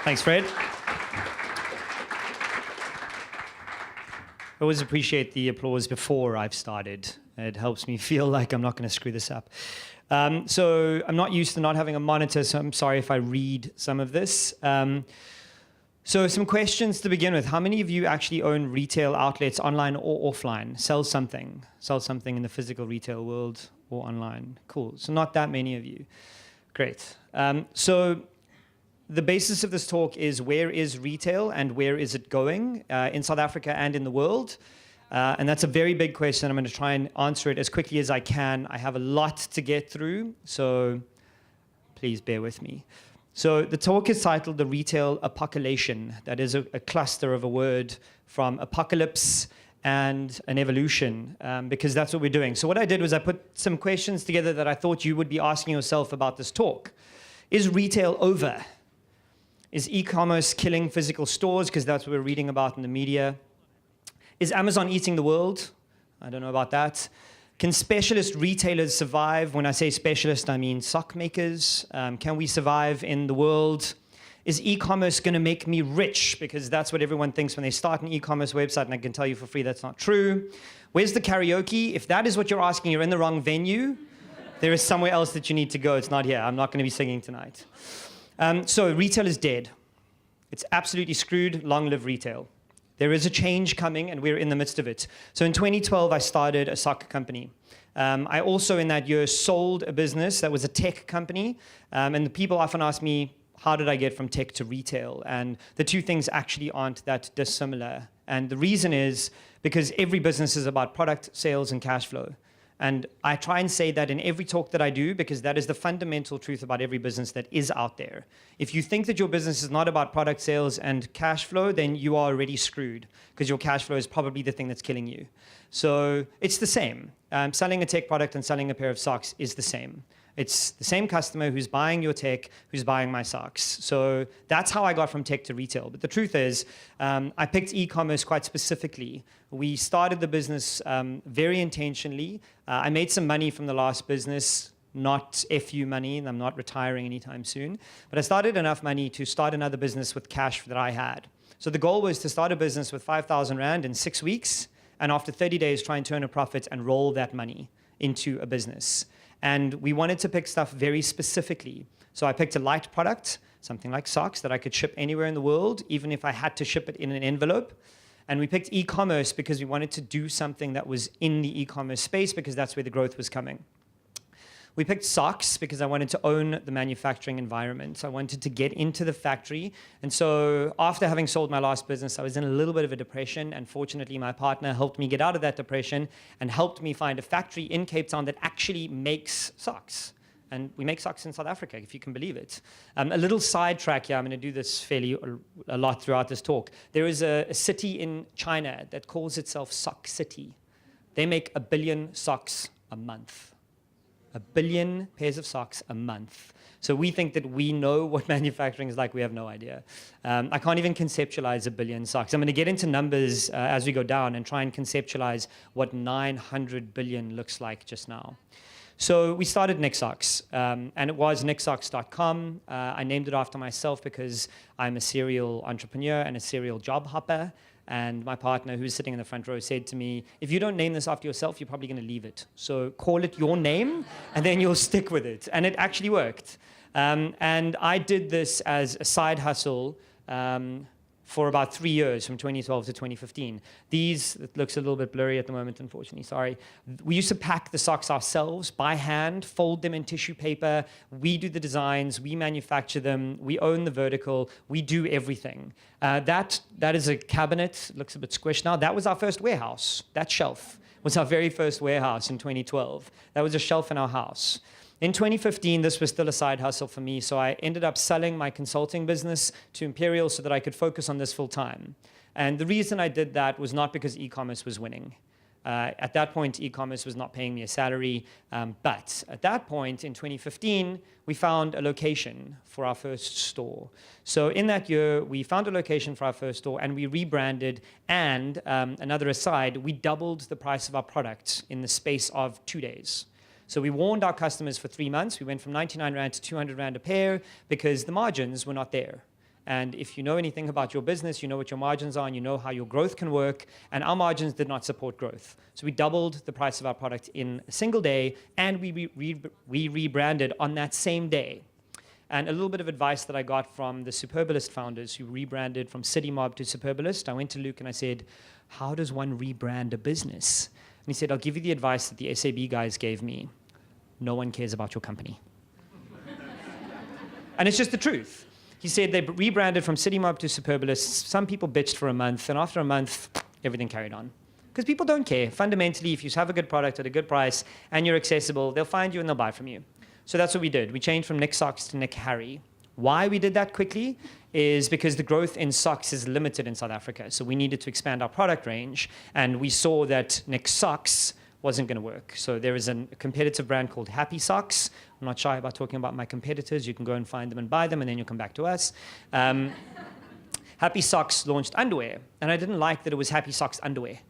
Thanks, Fred. I always appreciate the applause before I've started. It helps me feel like I'm not going to screw this up. So I'm not used to not having a monitor, so I'm sorry if I read some of this. So some questions to begin with. How many of you actually own retail outlets, online or offline? Sell something in the physical retail world or online. Cool. So not that many of you. Great. So the basis of this talk is where is retail and where is it going in South Africa and in the world? And that's a very big question. I'm going to try and answer it as quickly as I can. I have a lot to get through, so please bear with me. So the talk is titled The Retail Apocalypse. That is a cluster of a word from apocalypse and an evolution, because that's what we're doing. So what I did was I put some questions together that I thought you would be asking yourself about this talk. Is retail over? Is e-commerce killing physical stores? Because that's what we're reading about in the media. Is Amazon eating the world? I don't know about that. Can specialist retailers survive? When I say specialist, I mean sock makers. Can we survive in the world? Is e-commerce going to make me rich? Because that's what everyone thinks when they start an e-commerce website, and I can tell you for free that's not true. Where's the karaoke? If that is what you're asking, you're in the wrong venue. There is somewhere else that you need to go. It's not here. I'm not going to be singing tonight. So retail is dead. It's absolutely screwed. Long live retail. There is a change coming, and we're in the midst of it. So in 2012, I started a sock company. I also, in that year, sold a business that was a tech company. And the people often ask me, how did I get from tech to retail? And the two things actually aren't that dissimilar. And the reason is because every business is about product, sales, and cash flow. And I try and say that in every talk that I do, because that is the fundamental truth about every business that is out there. If you think that your business is not about product sales and cash flow, then you are already screwed, because your cash flow is probably the thing that's killing you. So it's the same. Selling a tech product and selling a pair of socks is the same. It's the same customer who's buying your tech, who's buying my socks. So that's how I got from tech to retail. But the truth is, I picked e-commerce quite specifically. We started the business very intentionally. I made some money from the last business, not FU money, and I'm not retiring anytime soon. But I started enough money to start another business with cash that I had. So the goal was to start a business with 5,000 Rand in 6 weeks, and after 30 days, try and turn a profit and roll that money into a business. And we wanted to pick stuff very specifically. So I picked a light product, something like socks, that I could ship anywhere in the world, even if I had to ship it in an envelope. And we picked e-commerce because we wanted to do something that was in the e-commerce space, because that's where the growth was coming. We picked socks because I wanted to own the manufacturing environment. I wanted to get into the factory. And so after having sold my last business, I was in a little bit of a depression. And fortunately, my partner helped me get out of that depression and helped me find a factory in Cape Town that actually makes socks. And we make socks in South Africa, if you can believe it. A little sidetrack here. I'm going to do this fairly a lot throughout this talk. There is a city in China that calls itself Sock City. They make 1 billion socks a month. 1 billion pairs of socks a month. So we think that we know what manufacturing is like. We have no idea. I can't even conceptualize 1 billion socks. I'm going to get into numbers as we go down and try and conceptualize what 900 billion looks like just now. So we started Nic Socks, and it was nicsocks.com. I named it after myself because I'm a serial entrepreneur and a serial job hopper. And my partner, who's sitting in the front row, said to me, if you don't name this after yourself, you're probably going to leave it. So call it your name, and then you'll stick with it. And it actually worked. And I did this as a side hustle for about 3 years, from 2012 to 2015. It looks a little bit blurry at the moment, unfortunately, sorry. We used to pack the socks ourselves by hand, fold them in tissue paper. We do the designs, we manufacture them, we own the vertical, we do everything. That is a cabinet, it looks a bit squished now. That was our first warehouse. That shelf was our very first warehouse in 2012. That was a shelf in our house. In 2015, this was still a side hustle for me, so I ended up selling my consulting business to Imperial so that I could focus on this full time. And the reason I did that was not because e-commerce was winning. At that point, e-commerce was not paying me a salary, but at that point in 2015, we found a location for our first store. So in that year, we found a location for our first store, and we rebranded, and another aside, we doubled the price of our products in the space of 2 days. So we warned our customers for 3 months. We went from 99 Rand to 200 Rand a pair because the margins were not there. And if you know anything about your business, you know what your margins are and you know how your growth can work. And our margins did not support growth. So we doubled the price of our product in a single day, and we rebranded on that same day. And a little bit of advice that I got from the Superbalist founders who rebranded from City Mob to Superbalist. I went to Luke and I said, how does one rebrand a business? And he said, I'll give you the advice that the SAB guys gave me. No one cares about your company. And it's just the truth. He said they rebranded from City Mob to Superbalist. Some people bitched for a month, and after a month, everything carried on. Because people don't care. Fundamentally, if you have a good product at a good price and you're accessible, they'll find you and they'll buy from you. So that's what we did. We changed from Nic Socks to Nic Harry. Why we did that quickly is because the growth in socks is limited in South Africa. So we needed to expand our product range, and we saw that Nic Socks wasn't going to work. So there is a competitive brand called Happy Socks. I'm not shy about talking about my competitors. You can go and find them and buy them, and then you'll come back to us. Happy Socks launched underwear, and I didn't like that it was Happy Socks underwear.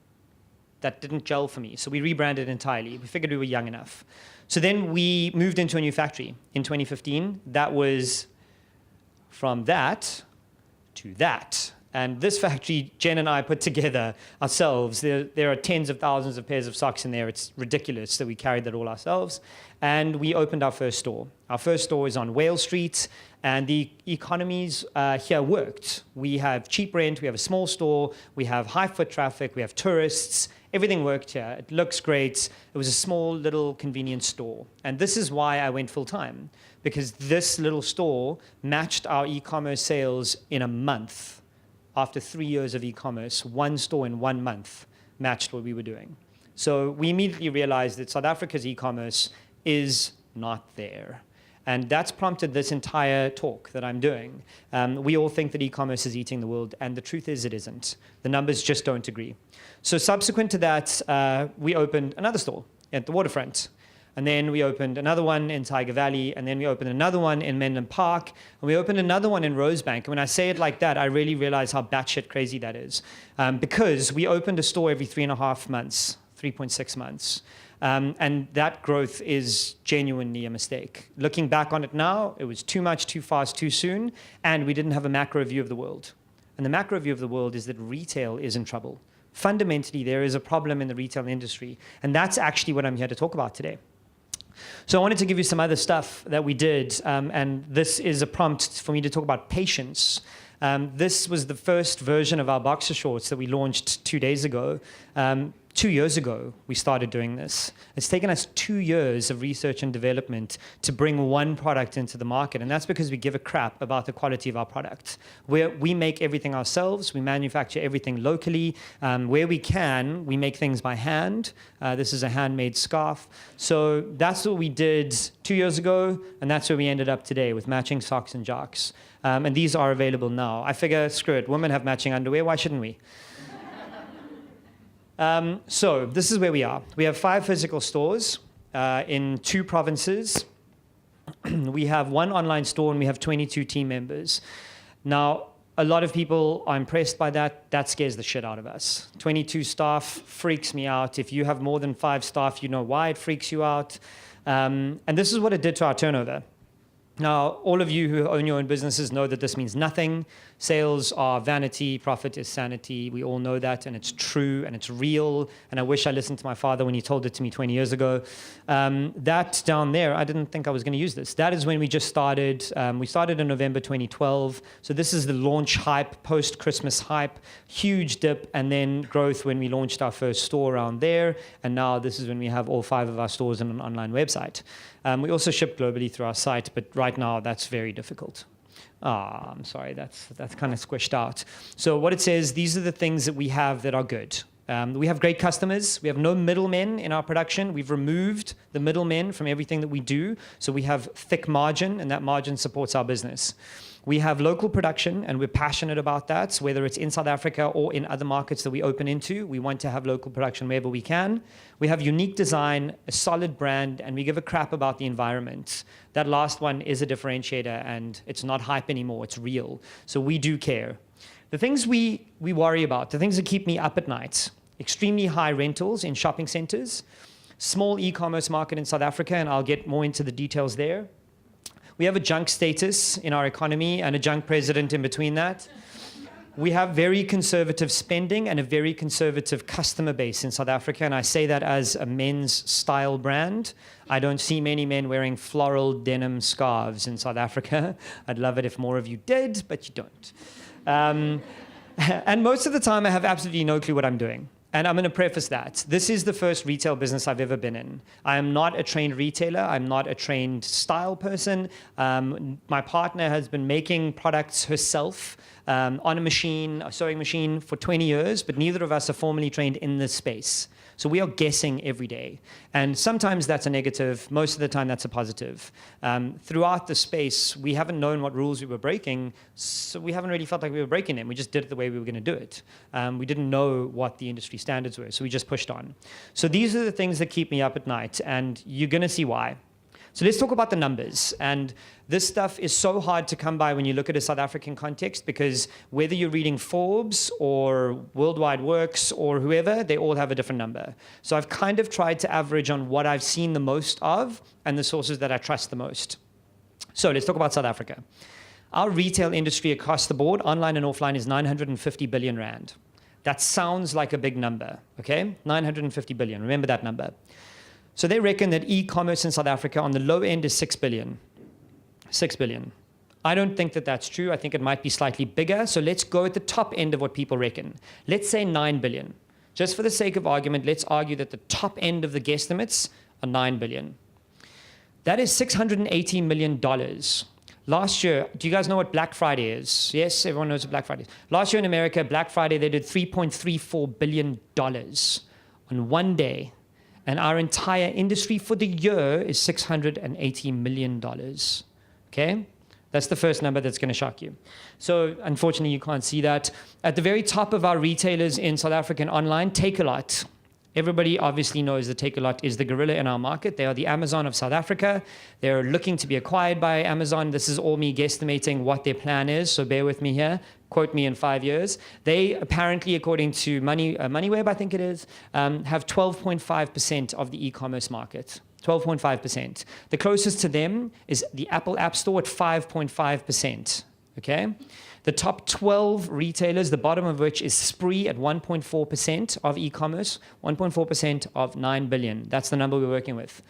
That didn't gel for me, so we rebranded entirely. We figured we were young enough. So then we moved into a new factory in 2015. That was from that to that. And this factory, Jen and I put together ourselves. There are tens of thousands of pairs of socks in there. It's ridiculous that we carried that all ourselves. And we opened our first store. Our first store is on Whale Street, and the economies here worked. We have cheap rent, we have a small store, we have high foot traffic, we have tourists. Everything worked here. It looks great. It was a small little convenience store. And this is why I went full time, because this little store matched our e-commerce sales in a month. After 3 years of e-commerce, one store in 1 month matched what we were doing. So we immediately realized that South Africa's e-commerce is not there. And that's prompted this entire talk that I'm doing. We all think that e-commerce is eating the world, and the truth is it isn't. The numbers just don't agree. So subsequent to that, we opened another store at the waterfront. And then we opened another one in Tiger Valley, and then we opened another one in Menlyn Park, and we opened another one in Rosebank. And when I say it like that, I really realize how batshit crazy that is. Because we opened a store every 3.5 months, 3.6 months. And that growth is genuinely a mistake. Looking back on it now, it was too much, too fast, too soon, and we didn't have a macro view of the world. And the macro view of the world is that retail is in trouble. Fundamentally, there is a problem in the retail industry, and that's actually what I'm here to talk about today. So I wanted to give you some other stuff that we did, and this is a prompt for me to talk about patience. This was the first version of our boxer shorts that we launched 2 days ago. 2 years ago, we started doing this. It's taken us 2 years of research and development to bring one product into the market, and that's because we give a crap about the quality of our product. We make everything ourselves. We manufacture everything locally. Where we can, we make things by hand. This is a handmade scarf. So that's what we did 2 years ago, and that's where we ended up today with matching socks and jocks. And these are available now. I figure, screw it, women have matching underwear, why shouldn't we? So this is where we are. We have 5 physical stores in 2 provinces. We have 1 online store, and we have 22 team members. Now, a lot of people are impressed by that. That scares the shit out of us. 22 staff freaks me out. If you have more than 5 staff, you know why it freaks you out. And this is what it did to our turnover. Now, all of you who own your own businesses know that this means nothing. Sales are vanity, profit is sanity. We all know that, and it's true, and it's real. And I wish I listened to my father when he told it to me 20 years ago. That down there, I didn't think I was going to use this. That is when we just started. We started in November 2012. So this is the launch hype, post-Christmas hype, huge dip, and then growth when we launched our first store around there. And now this is when we have all 5 of our stores on an online website. We also ship globally through our site, but right now that's very difficult. I'm sorry, that's kind of squished out. So what it says, these are the things that we have that are good. We have great customers. We have no middlemen in our production. We've removed the middlemen from everything that we do. So we have thick margin, and that margin supports our business. We have local production, and we're passionate about that. So whether it's in South Africa or in other markets that we open into, we want to have local production wherever we can. We have unique design, a solid brand, and we give a crap about the environment. That last one is a differentiator, and it's not hype anymore. It's real. So we do care. The things we worry about, the things that keep me up at night, extremely high rentals in shopping centers, small e-commerce market in South Africa, and I'll get more into the details there. We have a junk status in our economy and a junk president in between that. We have very conservative spending and a very conservative customer base in South Africa. And I say that as a men's style brand. I don't see many men wearing floral denim scarves in South Africa. I'd love it if more of you did, but you don't. And most of the time, I have absolutely no clue what I'm doing. And I'm going to preface that. This is the first retail business I've ever been in. I am not a trained retailer. I'm not a trained style person. My partner has been making products herself on a machine, a sewing machine, for 20 years, but neither of us are formally trained in this space. So we are guessing every day. And sometimes that's a negative. Most of the time, that's a positive. Throughout the space, we haven't known what rules we were breaking, so we haven't really felt like we were breaking them. We just did it the way we were going to do it. We didn't know what the industry standards were, so we just pushed on. So these are the things that keep me up at night, and you're going to see why. So let's talk about the numbers. And this stuff is so hard to come by when you look at a South African context, because whether you're reading Forbes or Worldwide Works or whoever, they all have a different number. So I've kind of tried to average on what I've seen the most of and the sources that I trust the most. So let's talk about South Africa. Our retail industry across the board, online and offline, is 950 billion rand. That sounds like a big number, okay? 950 billion, remember that number. So they reckon that e-commerce in South Africa on the low end is 6 billion. 6 billion. I don't think that that's true. I think it might be slightly bigger. So let's go at the top end of what people reckon. Let's say 9 billion. Just for the sake of argument, let's argue that the top end of the guesstimates are 9 billion. That is $680 million. Last year, do you guys know what Black Friday is? Yes, everyone knows what Black Friday is. Last year in America, Black Friday, they did $3.34 billion on one day. And our entire industry for the year is $680 million. Okay? That's the first number that's going to shock you. So unfortunately, you can't see that. At the very top of our retailers in South Africa and online, Takealot. Everybody obviously knows that Takealot is the gorilla in our market. They are the Amazon of South Africa. They're looking to be acquired by Amazon. This is all me guesstimating what their plan is, so bear with me here. Quote me in 5 years. They apparently, according to MoneyWeb, I think it is, have 12.5% of the e-commerce market. 12.5%. The closest to them is the Apple App Store at 5.5%. Okay? The top 12 retailers, the bottom of which is Spree at 1.4% of e-commerce, 1.4% of 9 billion. That's the number we're working with.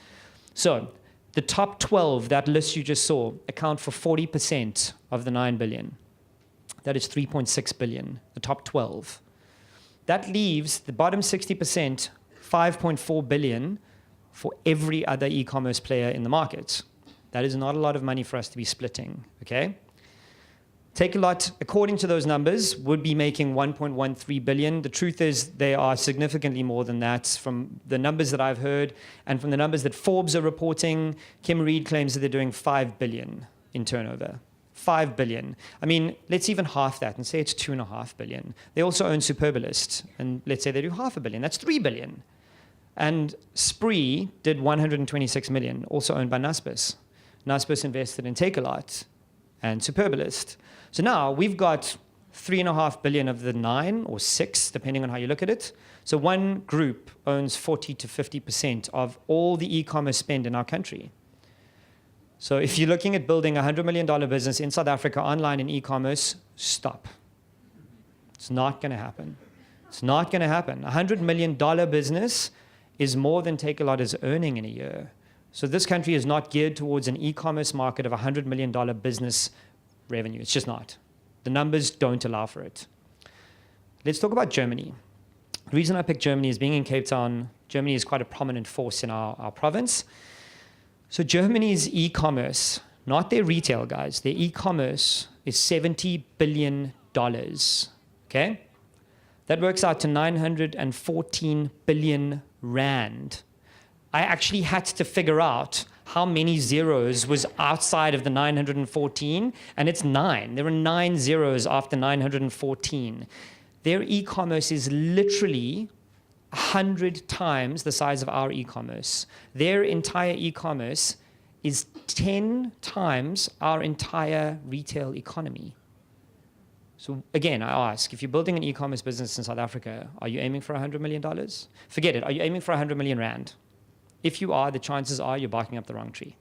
So the top 12, that list you just saw, account for 40% of the 9 billion. That is 3.6 billion, the top 12. That leaves the bottom 60%, 5.4 billion for every other e-commerce player in the market. That is not a lot of money for us to be splitting, okay? Takealot, according to those numbers, would be making 1.13 billion. The truth is they are significantly more than that. From the numbers that I've heard and from the numbers that Forbes are reporting, Kim Reed claims that they're doing 5 billion in turnover. 5 billion. I mean, let's even half that and say it's 2.5 billion. They also own Superbalist, and let's say they do 500 million. That's 3 billion. And Spree did 126 million, also owned by Naspers. Naspers invested in Takealot and Superbalist. So now we've got 3.5 billion of the 9 or 6, depending on how you look at it. So one group owns 40 to 50% of all the e-commerce spend in our country. So if you're looking at building a $100 million business in South Africa, online and e-commerce, stop. It's not going to happen. It's not going to happen. A $100 million business is more than Takealot is earning in a year. So this country is not geared towards an e-commerce market of a $100 million business revenue. It's just not. The numbers don't allow for it. Let's talk about Germany. The reason I picked Germany is being in Cape Town, Germany is quite a prominent force in our province. So Germany's e-commerce, not their retail, guys, their e-commerce is $70 billion, okay? That works out to 914 billion rand. I actually had to figure out how many zeros was outside of the 914, and it's 9. There are 9 zeros after 914. Their e-commerce is literally 100 times the size of our e-commerce. Their entire e-commerce is 10 times our entire retail economy. So again, I ask, if you're building an e-commerce business in South Africa, are you aiming for $100 million? Forget it. Are you aiming for 100 million rand? If you are, the chances are you're barking up the wrong tree.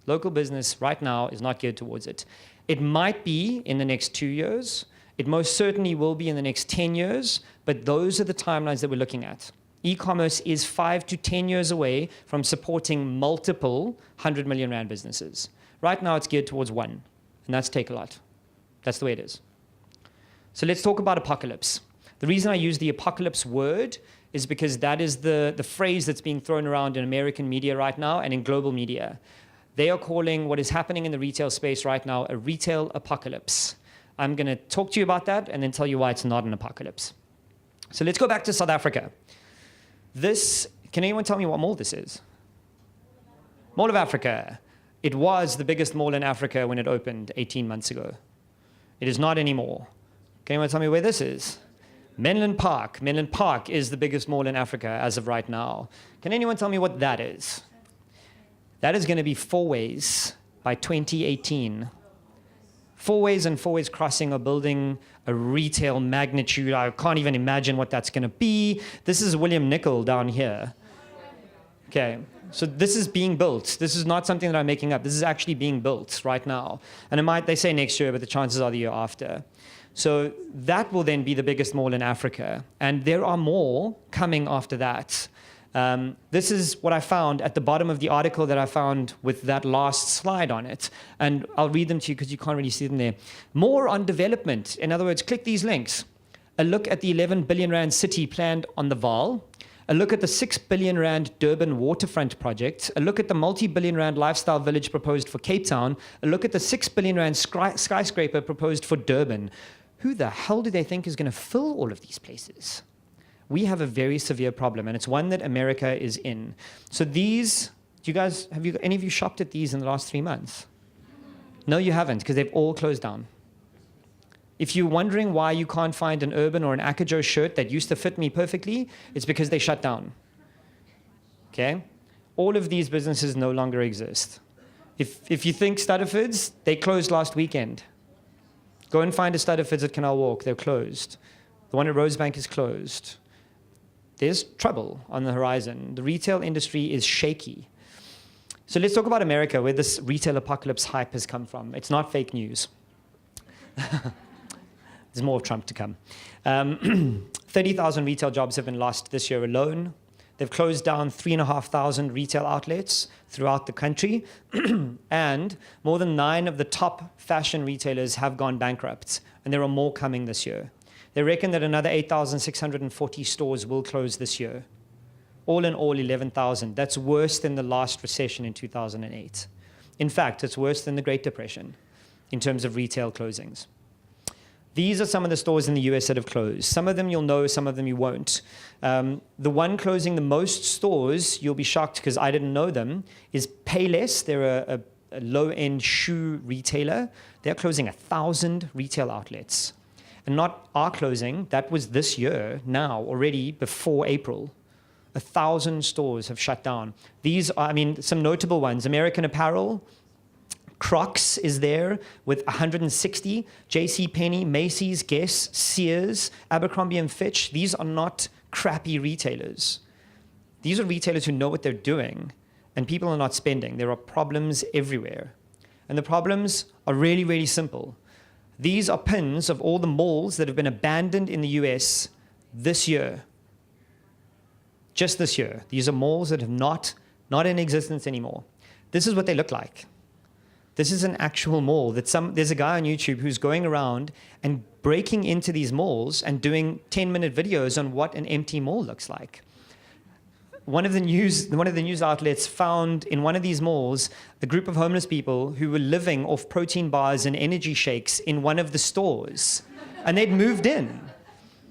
Local business right now is not geared towards it. It might be in the next 2 years. It most certainly will be in the next 10 years, but those are the timelines that we're looking at. E-commerce is 5 to 10 years away from supporting multiple 100 million rand businesses. Right now, it's geared towards one, and that's Takealot. That's the way it is. So let's talk about apocalypse. The reason I use the apocalypse word is because that is the phrase that's being thrown around in American media right now and in global media. They are calling what is happening in the retail space right now a retail apocalypse. I'm going to talk to you about that and then tell you why it's not an apocalypse. So let's go back to South Africa. Can anyone tell me what mall this is? Mall of Africa. It was the biggest mall in Africa when it opened 18 months ago. It is not anymore. Can anyone tell me where this is? Menlyn Park. Menlyn Park is the biggest mall in Africa as of right now. Can anyone tell me what that is? That is going to be Fourways by 2018. Fourways and Fourways Crossing are building a retail magnitude. I can't even imagine what that's going to be. This is William Nicol down here. Okay, so this is being built. This is not something that I'm making up. This is actually being built right now. And they say next year, but the chances are the year after. So that will then be the biggest mall in Africa. And there are more coming after that. This is what I found at the bottom of the article that I found with that last slide on it. And I'll read them to you because you can't really see them there. More on development. In other words, click these links. A look at the 11 billion rand city planned on the Vaal. A look at the 6 billion rand Durban waterfront project. A look at the multi-billion rand lifestyle village proposed for Cape Town. A look at the 6 billion rand skyscraper proposed for Durban. Who the hell do they think is going to fill all of these places? We have a very severe problem, and it's one that America is in. So these, have any of you shopped at these in the last 3 months? No, you haven't, because they've all closed down. If you're wondering why you can't find an Urban or an Akajo shirt that used to fit me perfectly, it's because they shut down. Okay? All of these businesses no longer exist. If you think Studderfords, they closed last weekend. Go and find a Studderfords at Canal Walk. They're closed. The one at Rosebank is closed. There's trouble on the horizon. The retail industry is shaky. So let's talk about America, where this retail apocalypse hype has come from. It's not fake news. There's more of Trump to come. 30,000 retail jobs have been lost this year alone. They've closed down 3,500 retail outlets throughout the country. And more than 9 of the top fashion retailers have gone bankrupt. And there are more coming this year. They reckon that another 8,640 stores will close this year. All in all, 11,000. That's worse than the last recession in 2008. In fact, it's worse than the Great Depression in terms of retail closings. These are some of the stores in the US that have closed. Some of them you'll know, some of them you won't. The one closing the most stores, you'll be shocked because I didn't know them, is Payless. They're a low-end shoe retailer. They're closing 1,000 retail outlets. And not our closing, that was this year, now, already before April. 1,000 stores have shut down. These are, some notable ones. American Apparel, Crocs is there with 160. JCPenney, Macy's, Guess, Sears, Abercrombie & Fitch. These are not crappy retailers. These are retailers who know what they're doing, and people are not spending. There are problems everywhere. And the problems are really, really simple. These are pins of all the malls that have been abandoned in the US this year. Just this year. These are malls that have not in existence anymore. This is what they look like. This is an actual mall. There's a guy on YouTube who's going around and breaking into these malls and doing 10-minute videos on what an empty mall looks like. One of the news outlets found in one of these malls a group of homeless people who were living off protein bars and energy shakes in one of the stores. And they'd moved in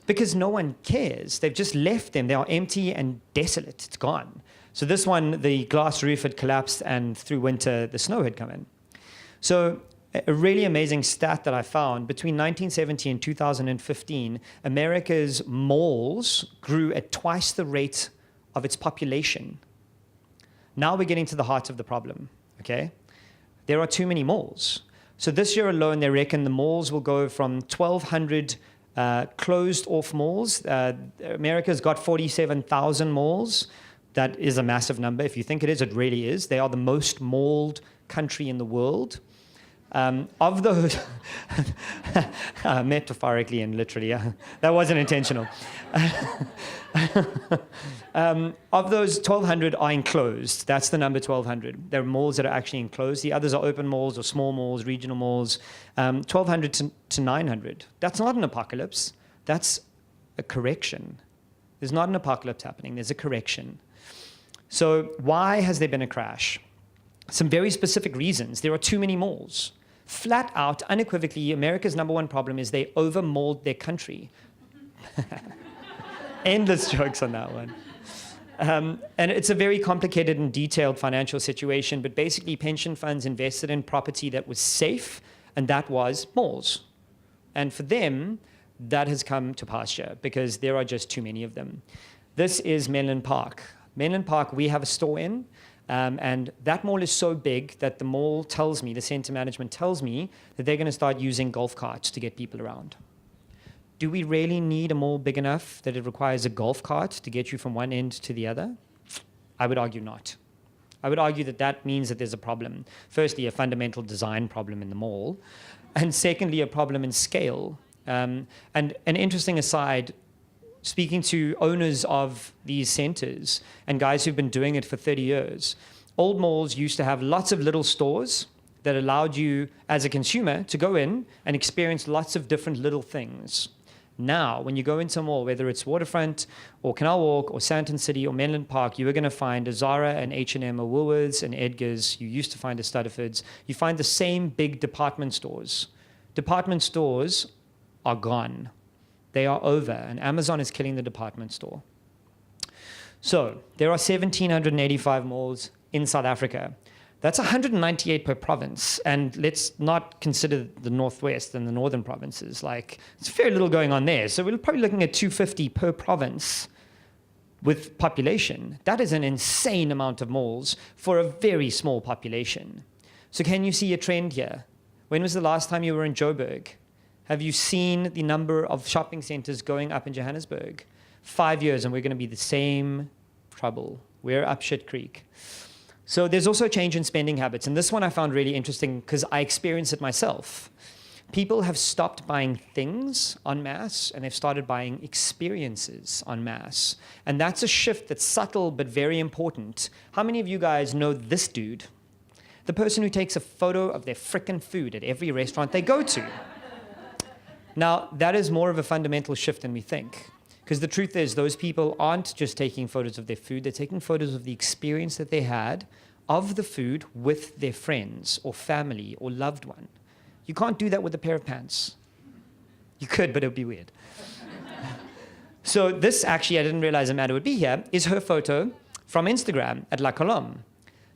because no one cares. They've just left them. They are empty and desolate. It's gone. So this one, the glass roof had collapsed, and through winter, the snow had come in. So a really amazing stat that I found, between 1970 and 2015, America's malls grew at twice the rate of its population. Now we're getting to the heart of the problem, okay? There are too many malls. So this year alone, they reckon the malls will go from 1,200 closed off malls. America's got 47,000 malls. That is a massive number. If you think it is, it really is. They are the most malled country in the world. Of those, metaphorically and literally, that wasn't intentional. Of those, 1,200 are enclosed. That's the number 1,200. There are malls that are actually enclosed. The others are open malls or small malls, regional malls. 1,200 to 900. That's not an apocalypse. That's a correction. There's not an apocalypse happening. There's a correction. So why has there been a crash? Some very specific reasons. There are too many malls. Flat out, unequivocally, America's number one problem is they over-malled their country. Endless jokes on that one. And it's a very complicated and detailed financial situation, but basically pension funds invested in property that was safe, and that was malls. And for them, that has come to pasture because there are just too many of them. This is Menlyn Park. Menlyn Park, we have a store in. And that mall is so big that the mall tells me, the center management tells me, that they're going to start using golf carts to get people around. Do we really need a mall big enough that it requires a golf cart to get you from one end to the other? I would argue not. I would argue that that means that there's a problem. Firstly, a fundamental design problem in the mall. And secondly, a problem in scale. And an interesting aside, speaking to owners of these centers and guys who've been doing it for 30 years, old malls used to have lots of little stores that allowed you as a consumer to go in and experience lots of different little things. Now, when you go into a mall, whether it's Waterfront or Canal Walk or Sandton City or Menlyn Park, you are going to find a Zara, an H&M, a Woolworths, an Edgar's. You used to find a Stutterford's. You find the same big department stores. Department stores are gone. They are over, and Amazon is killing the department store. So there are 1,785 malls in South Africa. That's 198 per province, and let's not consider the Northwest and the northern provinces. Like, it's very little going on there. So we're probably looking at 250 per province with population. That is an insane amount of malls for a very small population. So can you see a trend here? When was the last time you were in Joburg? Have you seen the number of shopping centers going up in Johannesburg? 5 years, and we're going to be the same trouble. We're up shit creek. So there's also a change in spending habits. And this one I found really interesting because I experienced it myself. People have stopped buying things en masse, and they've started buying experiences en masse. And that's a shift that's subtle but very important. How many of you guys know this dude? The person who takes a photo of their frickin' food at every restaurant they go to. Now, that is more of a fundamental shift than we think. Because the truth is, those people aren't just taking photos of their food, they're taking photos of the experience that they had of the food with their friends or family or loved one. You can't do that with a pair of pants. You could, but it would be weird. So this actually, I didn't realize Amanda would be here, is her photo from Instagram at La Colombe.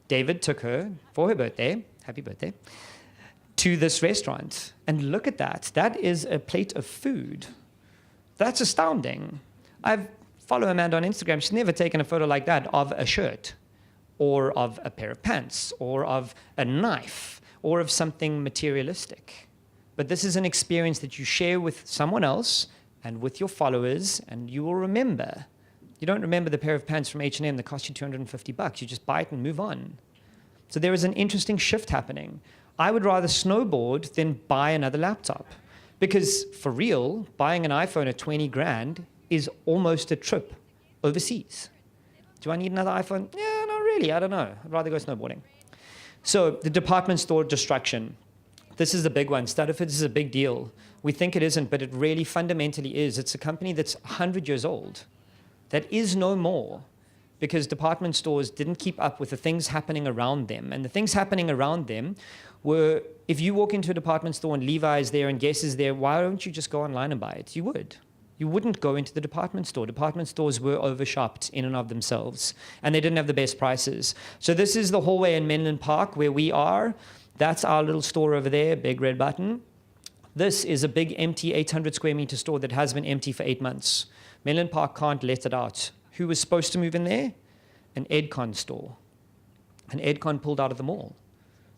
David took her for her birthday, happy birthday, to this restaurant. And look at that. That is a plate of food. That's astounding. I follow Amanda on Instagram. She's never taken a photo like that of a shirt or of a pair of pants or of a knife or of something materialistic. But this is an experience that you share with someone else and with your followers, and you will remember. You don't remember the pair of pants from H&M that cost you $250. You just buy it and move on. So there is an interesting shift happening. I would rather snowboard than buy another laptop. Because for real, buying an iPhone at 20 grand is almost a trip overseas. Do I need another iPhone? Yeah, not really. I don't know. I'd rather go snowboarding. So the department store destruction. This is the big one. Stutterford's is a big deal. We think it isn't, but it really fundamentally is. It's a company that's 100 years old. That is no more. Because department stores didn't keep up with the things happening around them. And the things happening around them were, if you walk into a department store and Levi's there and Guess is there, why don't you just go online and buy it? You would. You wouldn't go into the department store. Department stores were overshopped in and of themselves, and they didn't have the best prices. So this is the hallway in Menlyn Park where we are. That's our little store over there, big red button. This is a big empty 800 square meter store that has been empty for 8 months. Menlyn Park can't let it out. Who was supposed to move in there? An Edcon store. And Edcon pulled out of the mall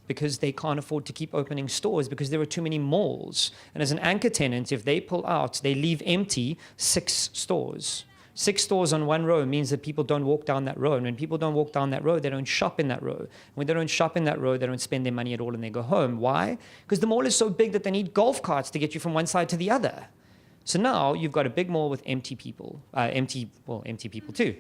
because they can't afford to keep opening stores because there are too many malls. And as an anchor tenant, if they pull out, they leave empty 6 stores. 6 stores on one row means that people don't walk down that row. And when people don't walk down that row, they don't shop in that row. When they don't shop in that row, they don't spend their money at all and they go home. Why? Because the mall is so big that they need golf carts to get you from one side to the other. So now you've got a big mall with empty people. Empty people too.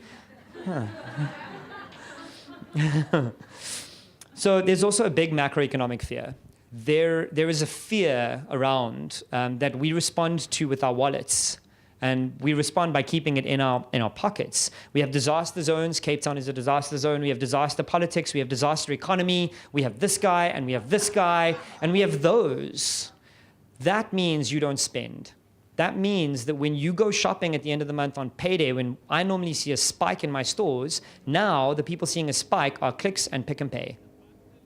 So there's also a big macroeconomic fear. There is a fear around that we respond to with our wallets. And we respond by keeping it in our pockets. We have disaster zones. Cape Town is a disaster zone. We have disaster politics. We have disaster economy. We have this guy, and we have this guy, and we have those. That means you don't spend. That means that when you go shopping at the end of the month on payday, when I normally see a spike in my stores, now the people seeing a spike are clicks and pick and pay.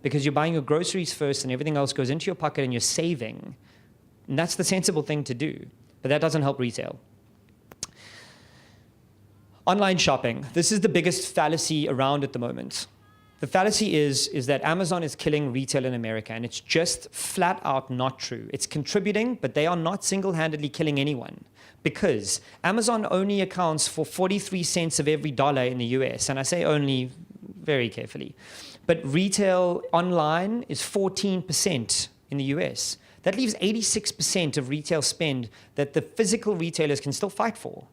Because you're buying your groceries first and everything else goes into your pocket and you're saving. And that's the sensible thing to do. But that doesn't help retail. Online shopping. This is the biggest fallacy around at the moment. The fallacy is that Amazon is killing retail in America, and it's just flat out not true. It's contributing, but they are not single-handedly killing anyone, because Amazon only accounts for 43 cents of every dollar in the US, and I say only very carefully. But retail online is 14% in the US. That leaves 86% of retail spend that the physical retailers can still fight for.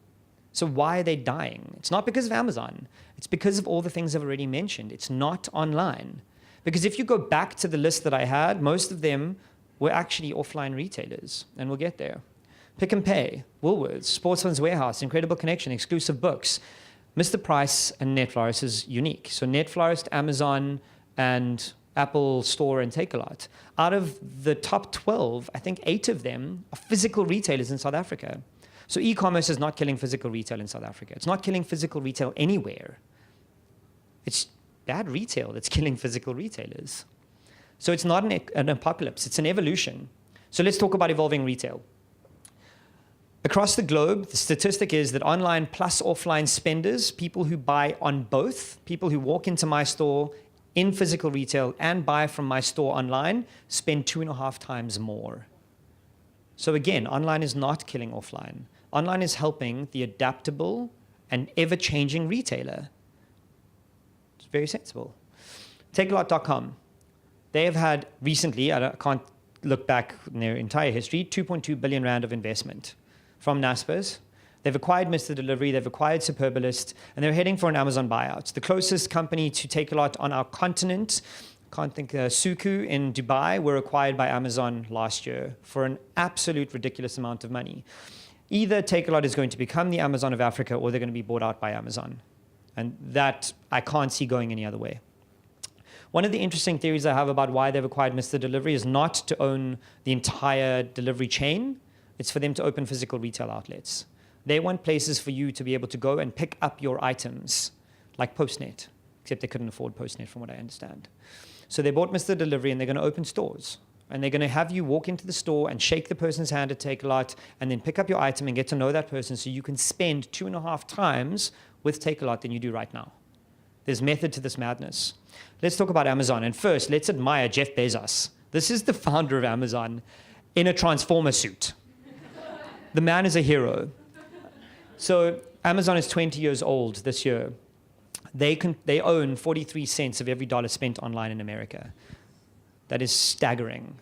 So why are they dying? It's not because of Amazon. It's because of all the things I've already mentioned. It's not online. Because if you go back to the list that I had, most of them were actually offline retailers. And we'll get there. Pick and Pay, Woolworths, Sportsman's Warehouse, Incredible Connection, Exclusive Books. Mr. Price and Netflorist is unique. So Netflorist, Amazon, and Apple Store and Takealot. Out of the top 12, I think 8 of them are physical retailers in South Africa. So e-commerce is not killing physical retail in South Africa. It's not killing physical retail anywhere. It's bad retail that's killing physical retailers. So it's not an apocalypse. It's an evolution. So let's talk about evolving retail. Across the globe, the statistic is that online plus offline spenders, people who buy on both, people who walk into my store in physical retail and buy from my store online, spend 2.5 times more. So again, online is not killing offline. Online is helping the adaptable and ever-changing retailer. It's very sensible. Takealot.com. They have had recently, I can't look back in their entire history, 2.2 billion rand of investment from Naspers. They've acquired Mr. Delivery, they've acquired Superbalist, and they're heading for an Amazon buyout. The closest company to Takealot on our continent, can't think, Suku in Dubai, were acquired by Amazon last year for an absolute ridiculous amount of money. Either Takealot is going to become the Amazon of Africa, or they're going to be bought out by Amazon. And that I can't see going any other way. One of the interesting theories I have about why they've acquired Mr. Delivery is not to own the entire delivery chain. It's for them to open physical retail outlets. They want places for you to be able to go and pick up your items, like Postnet, except they couldn't afford Postnet from what I understand. So they bought Mr. Delivery and they're going to open stores. And they're going to have you walk into the store and shake the person's hand at Takealot and then pick up your item and get to know that person so you can spend 2.5 times with Takealot than you do right now. There's method to this madness. Let's talk about Amazon. And first, let's admire Jeff Bezos. This is the founder of Amazon in a Transformer suit. The man is a hero. So Amazon is 20 years old this year. They own 43 cents of every dollar spent online in America. That is staggering.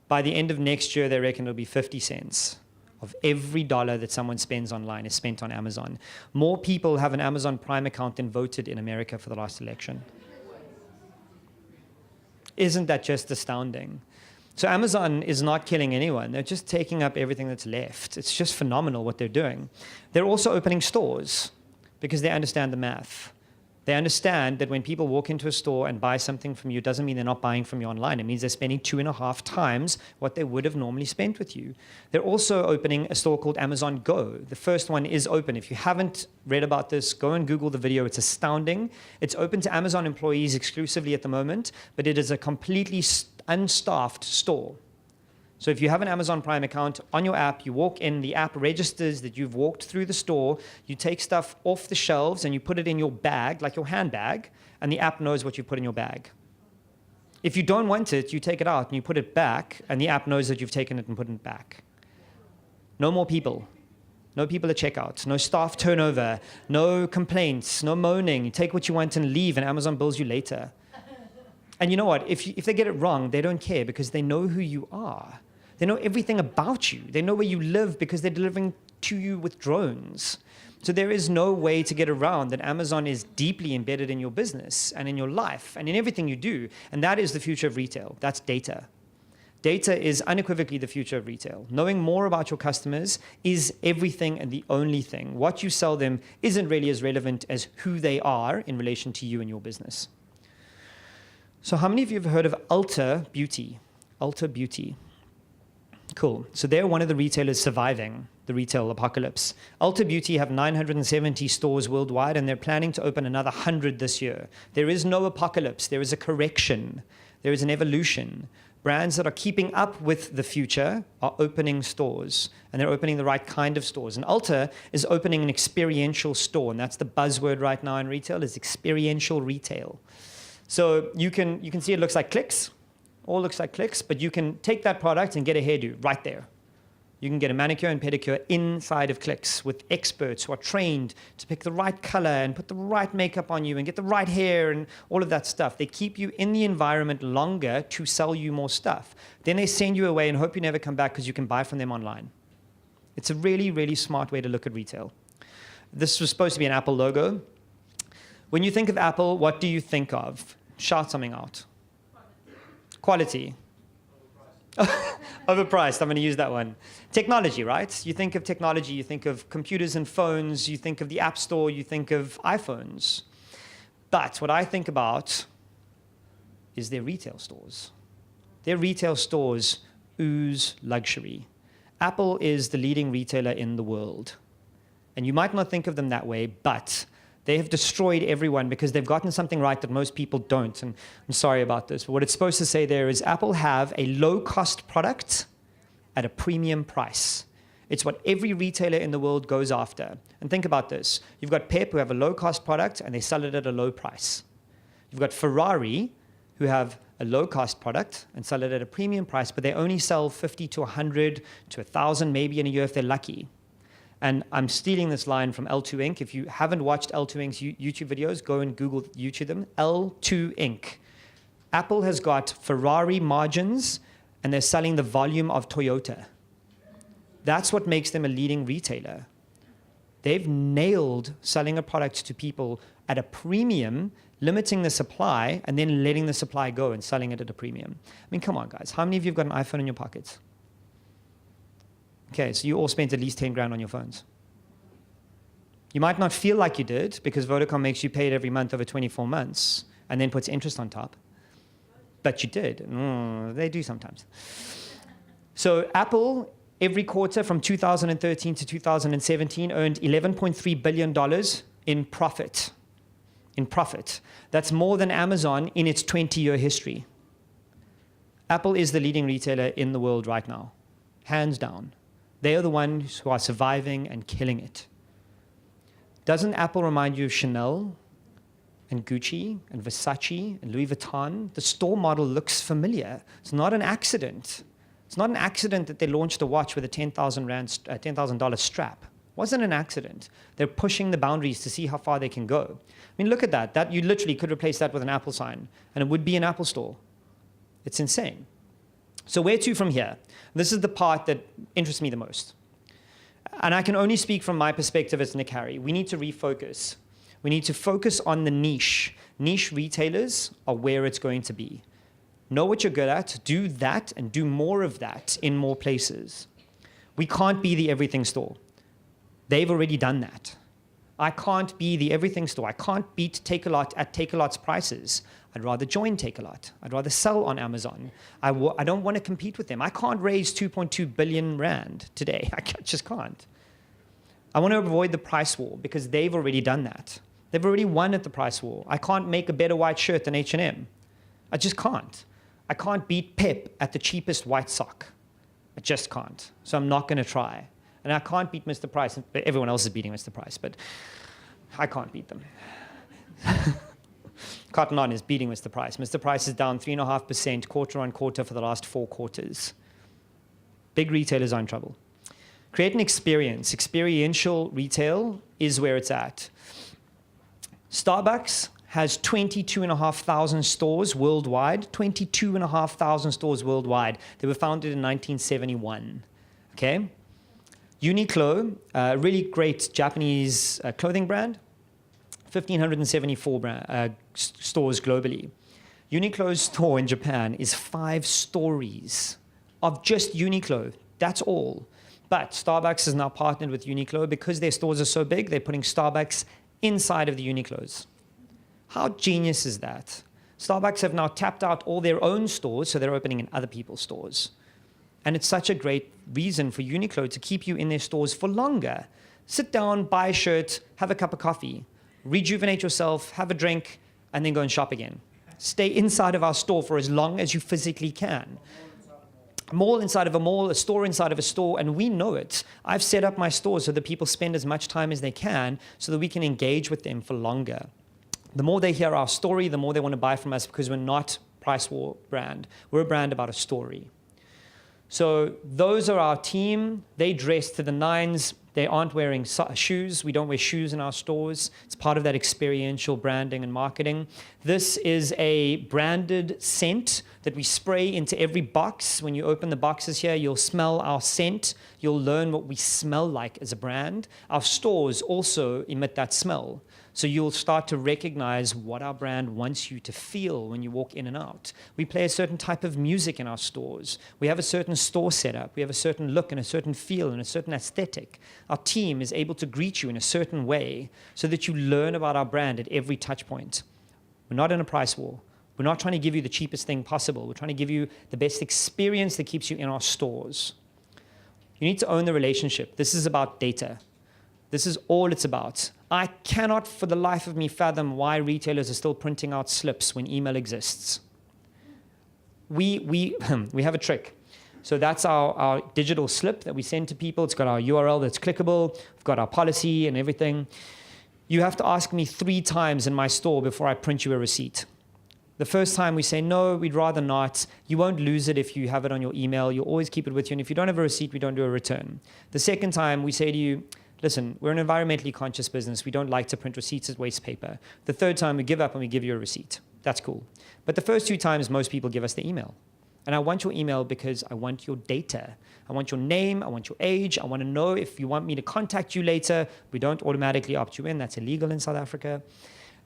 By the end of next year, they reckon it'll be 50 cents of every dollar that someone spends online is spent on Amazon. More people have an Amazon Prime account than voted in America for the last election. Isn't that just astounding? So Amazon is not killing anyone. They're just taking up everything that's left. It's just phenomenal what they're doing. They're also opening stores because they understand the math. They understand that when people walk into a store and buy something from you, it doesn't mean they're not buying from you online. It means they're spending 2.5 times what they would have normally spent with you. They're also opening a store called Amazon Go. The first one is open. If you haven't read about this, go and Google the video. It's astounding. It's open to Amazon employees exclusively at the moment, but it is a completely unstaffed store. So if you have an Amazon Prime account on your app, you walk in, the app registers that you've walked through the store, you take stuff off the shelves and you put it in your bag, like your handbag, and the app knows what you put in your bag. If you don't want it, you take it out and you put it back, and the app knows that you've taken it and put it back. No more people. no people at checkout, no staff turnover, no complaints, no moaning. You take what you want and leave, and Amazon bills you later. And you know what? If they get it wrong, they don't care because they know who you are. They know everything about you. They know where you live because they're delivering to you with drones. So there is no way to get around that Amazon is deeply embedded in your business and in your life and in everything you do. And that is the future of retail. That's data. Data is unequivocally the future of retail. Knowing more about your customers is everything and the only thing. What you sell them isn't really as relevant as who they are in relation to you and your business. So how many of you have heard of Ulta Beauty? Ulta Beauty. Cool. So they're one of the retailers surviving the retail apocalypse. Ulta Beauty have 970 stores worldwide, and they're planning to open another 100 this year. There is no apocalypse. There is a correction. There is an evolution. Brands that are keeping up with the future are opening stores, and they're opening the right kind of stores. And Ulta is opening an experiential store, and that's the buzzword right now in retail, is experiential retail. So you can see it looks like clicks, all looks like clicks, but you can take that product and get a hairdo right there. You can get a manicure and pedicure inside of Clicks with experts who are trained to pick the right color and put the right makeup on you and get the right hair and all of that stuff. They keep you in the environment longer to sell you more stuff. Then they send you away and hope you never come back because you can buy from them online. It's a really, really smart way to look at retail. This was supposed to be an Apple logo. When you think of Apple, what do you think of? Shout something out. Quality. Overpriced, I'm going to use that one. Technology, right? You think of technology, you think of computers and phones, you think of the App Store, you think of iPhones. But what I think about is their retail stores. Their retail stores ooze luxury. Apple is the leading retailer in the world. And you might not think of them that way, but they have destroyed everyone because they've gotten something right that most people don't. And I'm sorry about this, but what it's supposed to say there is Apple have a low-cost product at a premium price. It's what every retailer in the world goes after. And think about this. You've got Pep, who have a low-cost product, and they sell it at a low price. You've got Ferrari, who have a low-cost product and sell it at a premium price, but they only sell 50 to 100 to 1,000 maybe in a year if they're lucky. And I'm stealing this line from L2 Inc. If you haven't watched L2 Inc.'s YouTube videos, go and Google YouTube them. L2 Inc. Apple has got Ferrari margins, and they're selling the volume of Toyota. That's what makes them a leading retailer. They've nailed selling a product to people at a premium, limiting the supply, and then letting the supply go and selling it at a premium. I mean, come on, guys. How many of you have got an iPhone in your pockets? Okay, so you all spent at least 10 grand on your phones. You might not feel like you did because Vodacom makes you pay it every month over 24 months and then puts interest on top. But you did. They do sometimes. So Apple, every quarter from 2013 to 2017, earned $11.3 billion in profit. In profit. That's more than Amazon in its 20-year history. Apple is the leading retailer in the world right now, hands down. They are the ones who are surviving and killing it. Doesn't Apple remind you of Chanel and Gucci and Versace and Louis Vuitton? The store model looks familiar. It's not an accident. It's not an accident that they launched a watch with a $10,000 strap. It wasn't an accident. They're pushing the boundaries to see how far they can go. I mean, look at that. That you literally could replace that with an Apple sign, and it would be an Apple store. It's insane. So where to from here? This is the part that interests me the most. And I can only speak from my perspective as Nic Harry. We need to refocus. We need to focus on the niche. Niche retailers are where it's going to be. Know what you're good at, do that, and do more of that in more places. We can't be the everything store. They've already done that. I can't be the everything store. I can't beat Take-A-Lot at Take-A-Lot's prices. I'd rather join Take-A-Lot. I'd rather sell on Amazon. I don't want to compete with them. I can't raise 2.2 billion rand today. I just can't. I want to avoid the price war because they've already done that. They've already won at the price war. I can't make a better white shirt than H&M. I just can't. I can't beat Pep at the cheapest white sock. I just can't. So I'm not going to try. And I can't beat Mr. Price. Everyone else is beating Mr. Price, but I can't beat them. Cotton On is beating Mr. Price. Mr. Price is down 3.5% quarter on quarter for the last 4 quarters. Big retailers are in trouble. Create an experience. Experiential retail is where it's at. Starbucks has 22,500 stores worldwide. 22,500 stores worldwide. They were founded in 1971. Okay? Uniqlo, a really great Japanese clothing brand, 1,574 stores globally. Uniqlo's store in Japan is 5 stories of just Uniqlo. That's all. But Starbucks has now partnered with Uniqlo because their stores are so big, they're putting Starbucks inside of the Uniqlos. How genius is that? Starbucks have now tapped out all their own stores, so they're opening in other people's stores. And it's such a great reason for Uniqlo to keep you in their stores for longer. Sit down, buy a shirt, have a cup of coffee, rejuvenate yourself, have a drink, and then go and shop again. Stay inside of our store for as long as you physically can. A mall inside of a mall, a store inside of a store, and we know it. I've set up my stores so that people spend as much time as they can so that we can engage with them for longer. The more they hear our story, the more they want to buy from us because we're not a price war brand. We're a brand about a story. So those are our team. They dress to the nines. They aren't wearing shoes. We don't wear shoes in our stores. It's part of that experiential branding and marketing. This is a branded scent that we spray into every box. When you open the boxes here, you'll smell our scent. You'll learn what we smell like as a brand. Our stores also emit that smell. So you'll start to recognize what our brand wants you to feel when you walk in and out. We play a certain type of music in our stores. We have a certain store setup. We have a certain look and a certain feel and a certain aesthetic. Our team is able to greet you in a certain way so that you learn about our brand at every touch point. We're not in a price war. We're not trying to give you the cheapest thing possible. We're trying to give you the best experience that keeps you in our stores. You need to own the relationship. This is about data. This is all it's about. I cannot for the life of me fathom why retailers are still printing out slips when email exists. We have a trick. So that's our digital slip that we send to people. It's got our URL that's clickable. We've got our policy and everything. You have to ask me 3 times in my store before I print you a receipt. The first time we say, no, we'd rather not. You won't lose it if you have it on your email. You'll always keep it with you. And if you don't have a receipt, we don't do a return. The second time we say to you, listen, we're an environmentally conscious business. We don't like to print receipts as waste paper. The third time we give up and we give you a receipt. That's cool. But the first 2 times, most people give us the email. And I want your email because I want your data. I want your name. I want your age. I want to know if you want me to contact you later. We don't automatically opt you in. That's illegal in South Africa.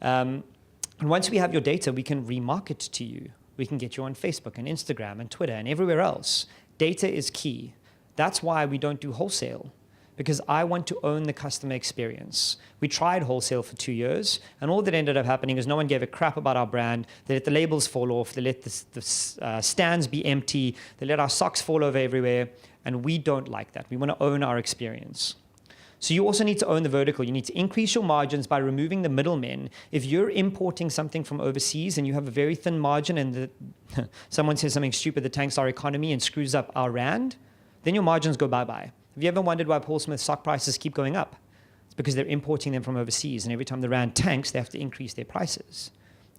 And once we have your data, we can remarket to you. We can get you on Facebook and Instagram and Twitter and everywhere else. Data is key. That's why we don't do wholesale, because I want to own the customer experience. We tried wholesale for 2 years, and all that ended up happening is no one gave a crap about our brand. They let the labels fall off. They let the stands be empty. They let our socks fall over everywhere, and we don't like that. We want to own our experience. So you also need to own the vertical. You need to increase your margins by removing the middlemen. If you're importing something from overseas and you have a very thin margin and someone says something stupid that tanks our economy and screws up our rand, then your margins go bye-bye. Have you ever wondered why Paul Smith stock prices keep going up? It's because they're importing them from overseas, and every time the rand tanks, they have to increase their prices.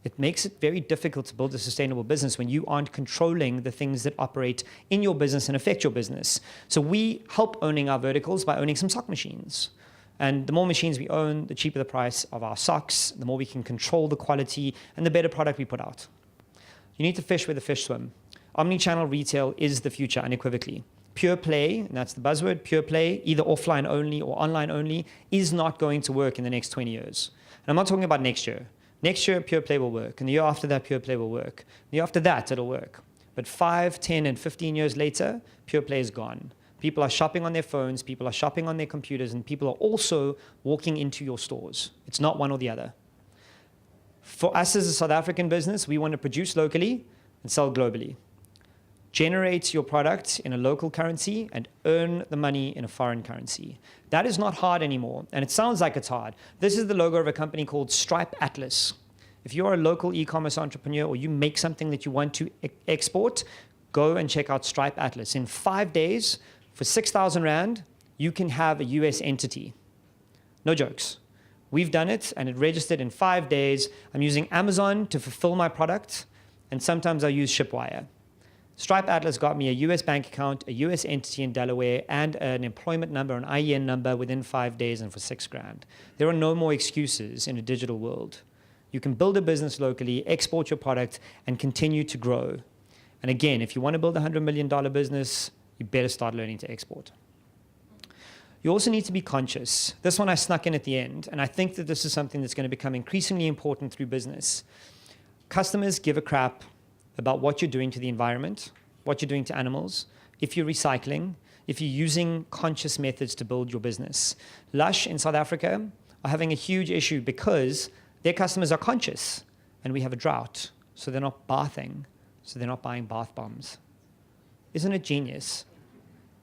It makes it very difficult to build a sustainable business when you aren't controlling the things that operate in your business and affect your business. So we help owning our verticals by owning some sock machines. And the more machines we own, the cheaper the price of our socks, the more we can control the quality, and the better product we put out. You need to fish where the fish swim. Omnichannel retail is the future, unequivocally. Pure play, and that's the buzzword, pure play, either offline only or online only, is not going to work in the next 20 years. And I'm not talking about next year. Next year, pure play will work. And the year after that, pure play will work. The year after that, it'll work. But 5, 10, and 15 years later, pure play is gone. People are shopping on their phones, people are shopping on their computers, and people are also walking into your stores. It's not one or the other. For us as a South African business, we want to produce locally and sell globally. Generate your product in a local currency and earn the money in a foreign currency. That is not hard anymore, and it sounds like it's hard. This is the logo of a company called Stripe Atlas. If you're a local e-commerce entrepreneur or you make something that you want to export, go and check out Stripe Atlas. In 5 days, for 6,000 Rand, you can have a US entity. No jokes. We've done it, and it registered in 5 days. I'm using Amazon to fulfill my product, and sometimes I use Shipwire. Stripe Atlas got me a US bank account, a US entity in Delaware, and an employment number, an IEN number within 5 days and for $6,000. There are no more excuses in a digital world. You can build a business locally, export your product, and continue to grow. And again, if you want to build a $100 million business, you better start learning to export. You also need to be conscious. This one I snuck in at the end, and I think that this is something that's going to become increasingly important through business. Customers give a crap about what you're doing to the environment, what you're doing to animals, if you're recycling, if you're using conscious methods to build your business. Lush in South Africa are having a huge issue because their customers are conscious, and we have a drought, so they're not bathing, so they're not buying bath bombs. Isn't it genius?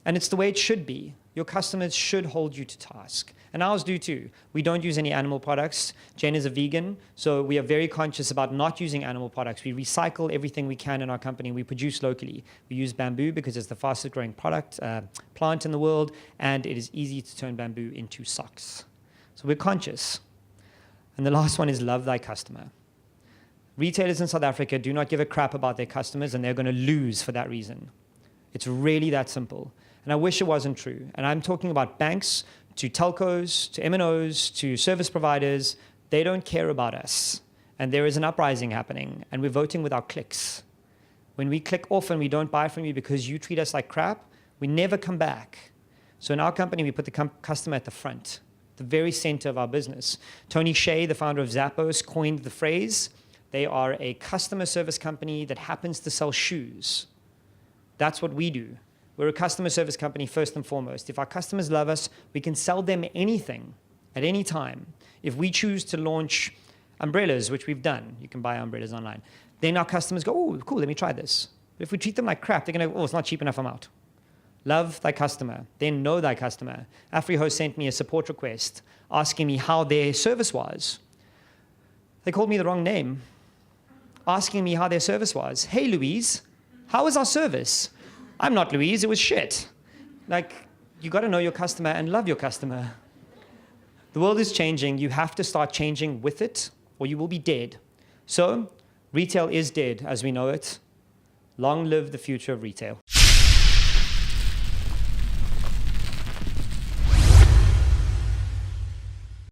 And it's the way it should be. Your customers should hold you to task. And ours do too. We don't use any animal products. Jen is a vegan, so we are very conscious about not using animal products. We recycle everything we can in our company. We produce locally. We use bamboo because it's the fastest growing plant in the world, and it is easy to turn bamboo into socks. So we're conscious. And the last one is love thy customer. Retailers in South Africa do not give a crap about their customers, and they're going to lose for that reason. It's really that simple. And I wish it wasn't true. And I'm talking about banks, to telcos, to MNOs, to service providers. They don't care about us. And there is an uprising happening, and we're voting with our clicks. When we click off and we don't buy from you because you treat us like crap, we never come back. So in our company, we put the customer at the front, the very center of our business. Tony Hsieh, the founder of Zappos, coined the phrase, they are a customer service company that happens to sell shoes. That's what we do. We're a customer service company first and foremost. If our customers love us, we can sell them anything at any time. If we choose to launch umbrellas, which we've done, you can buy umbrellas online, then our customers go, oh, cool, let me try this. But if we treat them like crap, they're going to, oh, it's not cheap enough, I'm out. Love thy customer, then know thy customer. AfriHo sent me a support request asking me how their service was. They called me the wrong name, asking me how their service was. Hey, Louise, how was our service? I'm not Louise, it was shit. Like, you got to know your customer and love your customer. The world is changing. You have to start changing with it, or you will be dead. So, retail is dead as we know it. Long live the future of retail.